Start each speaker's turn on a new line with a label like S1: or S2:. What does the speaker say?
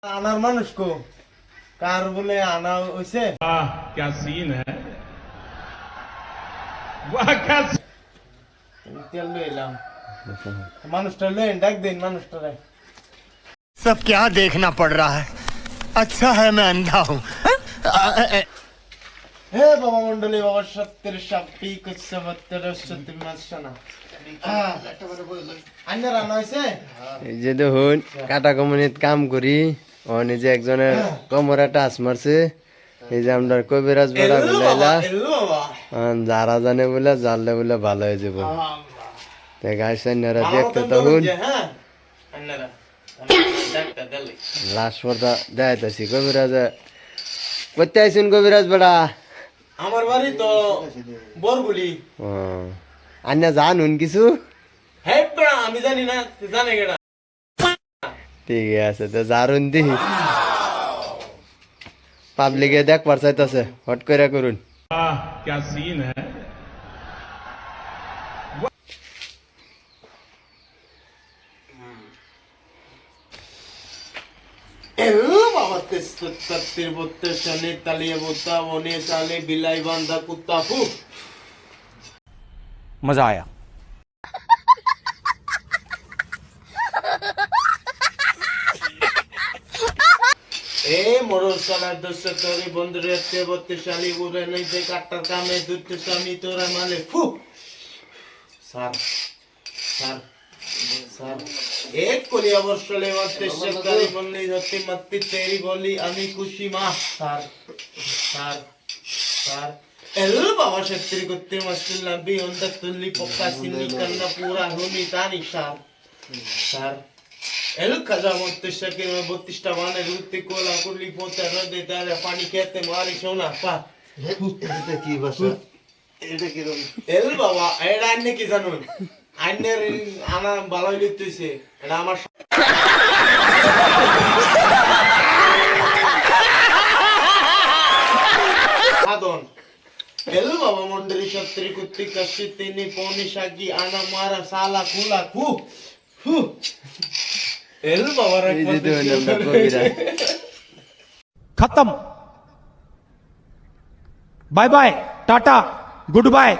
S1: আনার মানুষ কো কার বলে আনা হইছে
S2: क्या सीन है वाह क्या
S1: তেল লইলাম মানুষটা লইন ডাক দিন মানুষটারে
S3: सब क्या देखना पड़ रहा है अच्छा है मैं अंधा हूँ
S1: হে বাবা মন্ডলী বাবা সত্যের সাপি কুচ্ছবত্তর সত্যি মাসনা আন্নার আনা হইছে
S4: এই যে দেখুন কাটা কমিউনিত কাম করি ও নিজে একজনের কোমরে টাচ মারছে এই যে আমরা কবিরাজ বড়া বলাইলা যারা জানে বলে জানলে বলে ভালো হয়ে যাব গাইসান্নারা দেখতে তখন
S1: হ্যাঁ আন্নারা ডাক্তার দিলে
S4: লাশ পর্দা দেখাইতেছি কবিরাজ করতে আইসুন কবিরাজ বড়া
S1: আমার বাড়ি তো বরগুলি
S4: আন্না জানুন কিছু
S1: হে বড়া আমি জানি না তুই জানে কেডা
S4: ঠিক আছে তো জারুন দি পাবলিকে দেখবার চাইতেছে হট করে করুন
S2: वाह क्या सीन है
S1: বাবা তেত্তির বত্তের শনি তালিয়ে বোতা বনে সালে বিলাই বান্ধা কুত্তা ফু
S5: मजा आया।
S1: এ মরল সালার দশ তোরে বন্ধুরে তে বত্তে শালি উড়ে নাই দে কাটার কামে দুটো স্বামী তোরা মালে ফু স্যার স্যার স্যার এক কোলি অবসলে বত্তে সকালে বললি হতে মত্তি তেরি বলি আমি খুশি মা স্যার স্যার স্যার এল বাবা সত্যি করতে মাসুল্লাহ বি অন্ধ তুল্লি পক্কা সিন্নি কান্না পুরা হুনি তানি sir sir El kaza monteshake me botista vane rutti kola kulli pote rode tare pani kete mari shona pa
S3: এটা কি ভাষা এটা কি রকম
S1: el baba এটা আন্নে কি জানুন আন্নের আনা ভালোই লিখতেছে এটা আমার সাধন el baba মন্ডরি সত্রি কুত্তি কাশি তিনি পৌনি শাকি আনা মারা সালা কুলা কু হু el baba
S4: এই যে দেখুন আমরা কবিরাজ
S5: खत्म। Bye bye tata good bye.